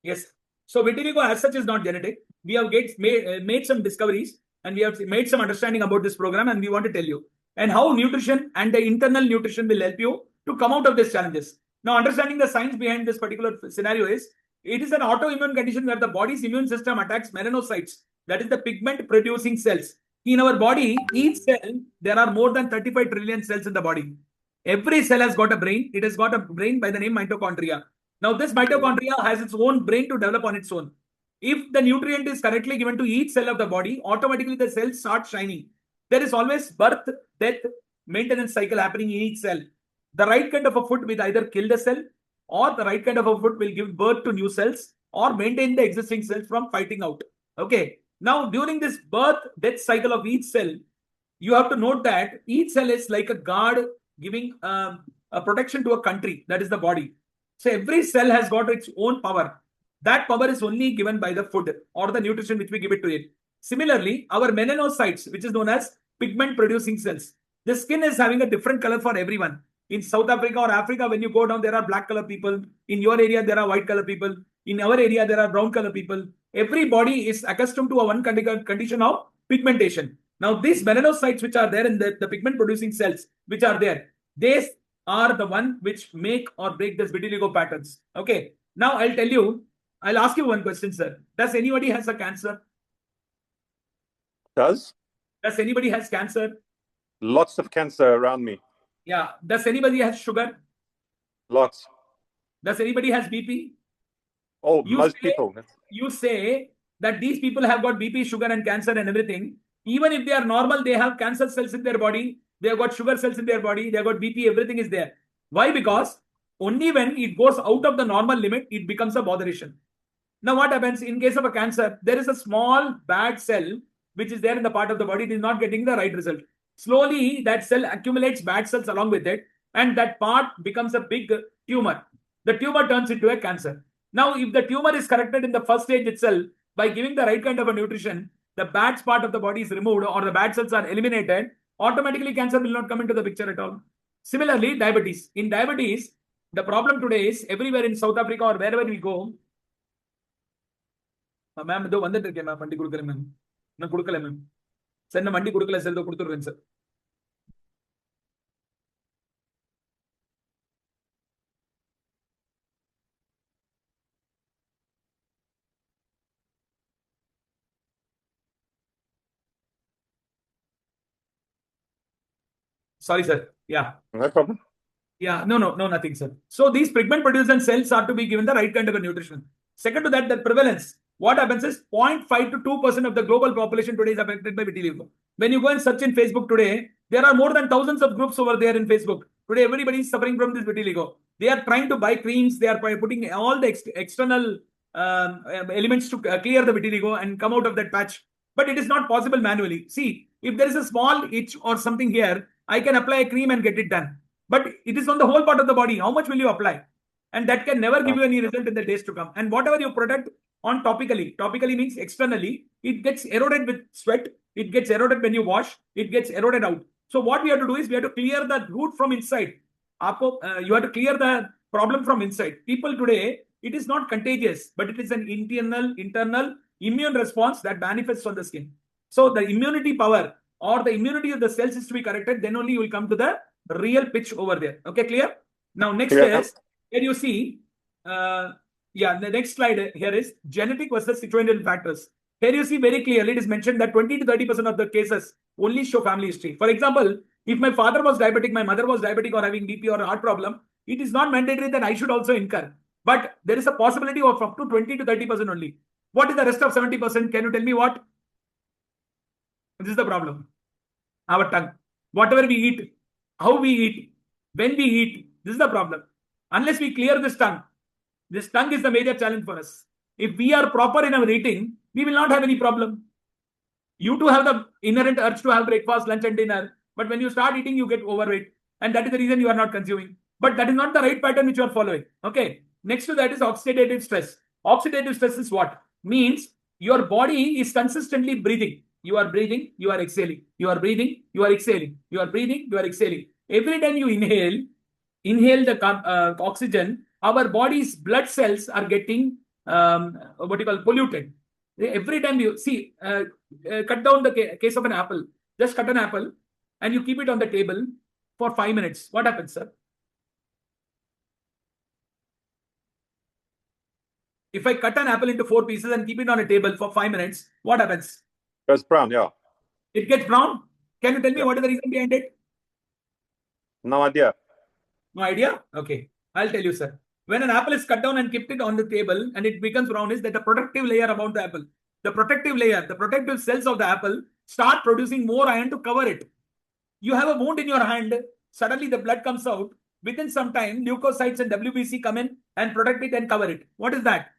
Yes. So vitiligo as such is not genetic. We have made some discoveries and we have made some understanding about this program, and we want to tell you and how nutrition and the internal nutrition will help you to come out of these challenges. Now, understanding the science behind this particular scenario is, it is an autoimmune condition where the body's immune system attacks melanocytes, that is the pigment producing cells. In our body, each cell, there are more than 35 trillion cells in the body. Every cell has got a brain. It has got a brain by the name mitochondria. Now, this mitochondria has its own brain to develop on its own. If the nutrient is correctly given to each cell of the body, automatically the cells start shining. There is always birth, death, maintenance cycle happening in each cell. The right kind of a food will either kill the cell, or the right kind of a food will give birth to new cells or maintain the existing cells from fighting out. Okay. Now, during this birth, death cycle of each cell, you have to note that each cell is like a guard giving a protection to a country, that is the body. So every cell has got its own power. That power is only given by the food or the nutrition which we give it to it. Similarly, our melanocytes, which is known as pigment producing cells, the skin is having a different color for everyone. In South Africa or Africa, when you go down, there are black color people. In your area, there are white color people. In our area, there are brown color people. Every body is accustomed to a one condition of pigmentation. Now, these melanocytes which are there in the pigment producing cells which are there, they are the one which make or break this vitiligo patterns. Okay. Now, I'll ask you one question, sir. Does anybody has a cancer? Does anybody has cancer? Lots of cancer around me. Yeah. Does anybody has sugar? Lots. Does anybody has BP? Oh, most people. You say that these people have got BP, sugar and cancer and everything. Even if they are normal, they have cancer cells in their body. They have got sugar cells in their body. They have got BP, everything is there. Why? Because only when it goes out of the normal limit, it becomes a botheration. Now, what happens in case of a cancer? There is a small bad cell which is there in the part of the body. It is not getting the right result. Slowly, that cell accumulates bad cells along with it, and that part becomes a big tumor. The tumor turns into a cancer. Now, if the tumor is corrected in the first stage itself by giving the right kind of a nutrition, the bad part of the body is removed or the bad cells are eliminated, automatically cancer will not come into the picture at all. Similarly, diabetes. In diabetes, the problem today is everywhere in South Africa or wherever we go, ma'am, do vandittu irukken ma'am, vandi kudukala ma'am. Na kudukala ma'am. Sir, na vandi kudukala sir, do kuduthurren sir. Sorry, sir. Yeah. No problem. Yeah, no, nothing, sir. So these pigment producing cells are to be given the right kind of a nutrition. Second to that, the prevalence. What happens is 0.5 to 2% of the global population today is affected by vitiligo. When you go and search in Facebook today, there are more than thousands of groups over there in Facebook. Today, everybody is suffering from this vitiligo. They are trying to buy creams. They are putting all the external elements to clear the vitiligo and come out of that patch. But it is not possible manually. See, if there is a small itch or something here, I can apply a cream and get it done. But it is on the whole part of the body. How much will you apply? And that can never give you any result in the days to come. And whatever you protect on topically means externally, it gets eroded with sweat. It gets eroded when you wash. It gets eroded out. So what we have to do is we have to clear the root from inside. You have to clear the problem from inside. People today, it is not contagious, but it is an internal immune response that manifests on the skin. So the immunity power or the immunity of the cells is to be corrected. Then only you will come to the real pitch over there. Okay, clear? Now, next is, here you see, the next slide here is genetic versus situational factors. Here you see very clearly, it is mentioned that 20 to 30% of the cases only show family history. For example, if my father was diabetic, my mother was diabetic or having BP or a heart problem, it is not mandatory that I should also incur. But there is a possibility of up to 20 to 30% only. What is the rest of 70%? Can you tell me what? This is the problem. Our tongue. Whatever we eat, how we eat, when we eat, this is the problem. Unless we clear this tongue is the major challenge for us. If we are proper in our eating, we will not have any problem. You too have the inherent urge to have breakfast, lunch and dinner. But when you start eating, you get overweight. And that is the reason you are not consuming. But that is not the right pattern which you are following. Okay. Next to that is oxidative stress. Oxidative stress is what? Means your body is consistently breathing. You are breathing, you are exhaling. You are breathing, you are exhaling. You are breathing, you are exhaling. Every time you inhale the oxygen, our body's blood cells are getting polluted. Every time you see, cut down the case of an apple. Just cut an apple and you keep it on the table for 5 minutes. What happens, sir? If I cut an apple into 4 pieces and keep it on a table for 5 minutes, what happens? Goes brown, yeah. It gets brown. Can you tell me what is the reason behind it? No idea. No idea? Okay. I'll tell you, sir. When an apple is cut down and kept it on the table and it becomes brown, is that the protective layer about the apple. The protective layer, the protective cells of the apple start producing more iron to cover it. You have a wound in your hand, suddenly the blood comes out. Within some time, leukocytes and WBC come in and protect it and cover it. What is that?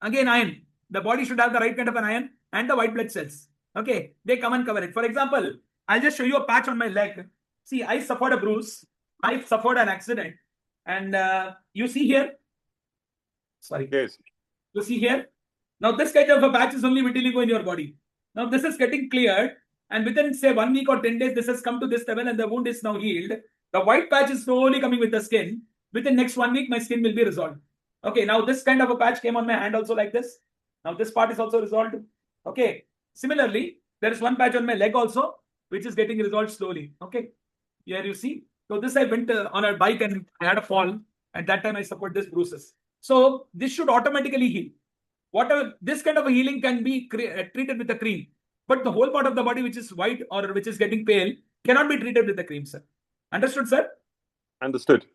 Again, iron. The body should have the right kind of an iron and the white blood cells. Okay, they come and cover it. For example, I'll just show you a patch on my leg. See, I suffered a bruise. I suffered an accident. And you see here. Sorry. Yes. You see here. Now, this kind of a patch is only vitiligo in your body. Now, this is getting cleared. And within, say, 1 week or 10 days, this has come to this level and the wound is now healed. The white patch is slowly coming with the skin. Within next 1 week, my skin will be resolved. Okay, now this kind of a patch came on my hand also like this. Now, this part is also resolved. Okay. Similarly, there is one patch on my leg also, which is getting resolved slowly. Okay. Here you see. So this I went on a bike and I had a fall. At that time, I suffered this bruises. So this should automatically heal. Whatever this kind of a healing can be treated with a cream. But the whole part of the body which is white or which is getting pale cannot be treated with the cream, sir. Understood, sir? Understood.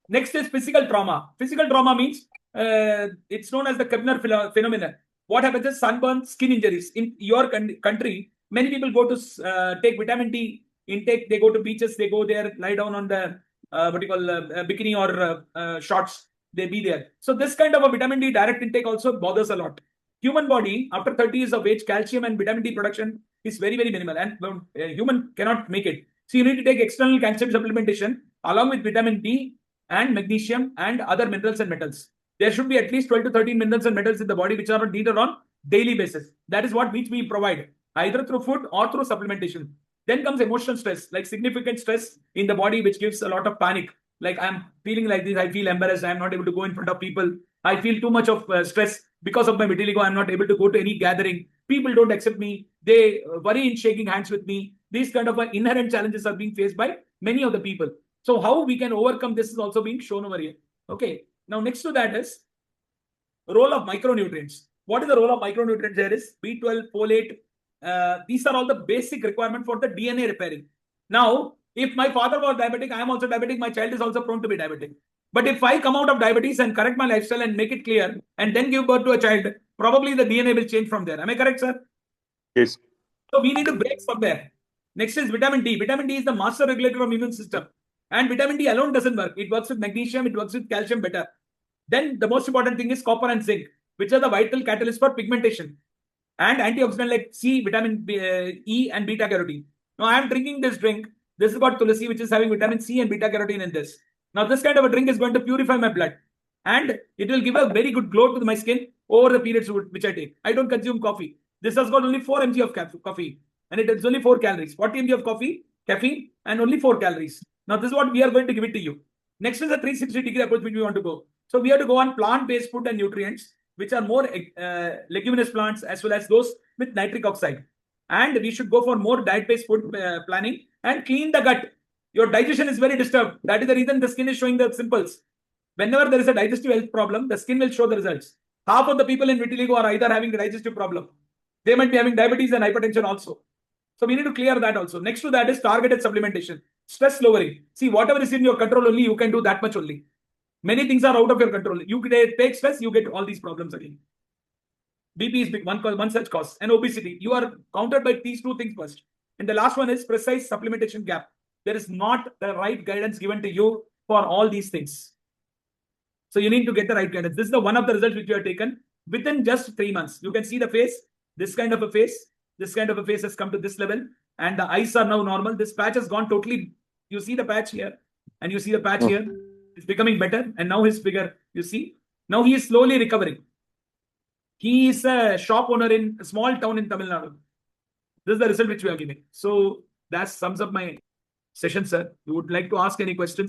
Next is physical trauma. Physical trauma means it's known as the Kepner phenomenon. What happens is sunburn, skin injuries. In your country, many people go to take vitamin D intake. They go to beaches. They go there, lie down on the bikini or shorts. They be there. So this kind of a vitamin D direct intake also bothers a lot. Human body, after 30 years of age, calcium and vitamin D production is very, very minimal and human cannot make it. So you need to take external calcium supplementation along with vitamin D and magnesium and other minerals and metals. There should be at least 12 to 13 minerals and metals in the body which are needed on daily basis. That is what which we provide either through food or through supplementation. Then comes emotional stress, like significant stress in the body, which gives a lot of panic. Like I'm feeling like this, I feel embarrassed, I'm not able to go in front of people. I feel too much of stress because of my vitiligo. I'm not able to go to any gathering. People don't accept me. They worry in shaking hands with me. These kind of inherent challenges are being faced by many of the people. So how we can overcome this is also being shown over here. Okay. Now next to that is role of micronutrients. What is the role of micronutrients? There is B12, folate. These are all the basic requirement for the DNA repairing. Now, if my father was diabetic, I am also diabetic. My child is also prone to be diabetic. But if I come out of diabetes and correct my lifestyle and make it clear and then give birth to a child, probably the DNA will change from there. Am I correct, sir? Yes. So we need to break somewhere. Next is vitamin D. Vitamin D is the master regulator of immune system. And vitamin D alone doesn't work. It works with magnesium. It works with calcium better. Then the most important thing is copper and zinc, which are the vital catalysts for pigmentation. And antioxidant like C, vitamin E and beta carotene. Now I am drinking this drink. This is got tulsi, which is having vitamin C and beta carotene in this. Now this kind of a drink is going to purify my blood. And it will give a very good glow to my skin over the periods which I take. I don't consume coffee. This has got only 4 mg of coffee. And it is only 4 calories. 40 mg of coffee, caffeine, and only 4 calories. Now this is what we are going to give it to you. Next is a 360-degree approach which we want to go. So we have to go on plant-based food and nutrients, which are more leguminous plants as well as those with nitric oxide. And we should go for more diet-based food planning and clean the gut. Your digestion is very disturbed. That is the reason the skin is showing the symptoms. Whenever there is a digestive health problem, the skin will show the results. Half of the people in vitiligo are either having a digestive problem. They might be having diabetes and hypertension also. So we need to clear that also. Next to that is targeted supplementation. Stress lowering. See, whatever is in your control only, you can do that much only. Many things are out of your control. You take stress, you get all these problems again. BP is big, one such cause. And obesity. You are countered by these 2 things first. And the last one is precise supplementation gap. There is not the right guidance given to you for all these things. So you need to get the right guidance. This is one of the results which you have taken within just 3 months. You can see the face, this kind of a face. This kind of a face has come to this level and the eyes are now normal. This patch has gone totally. You see the patch here and you see the patch here. It's becoming better and now his figure, you see. Now he is slowly recovering. He is a shop owner in a small town in Tamil Nadu. This is the result which we are giving. So that sums up my session, sir. You would like to ask any questions?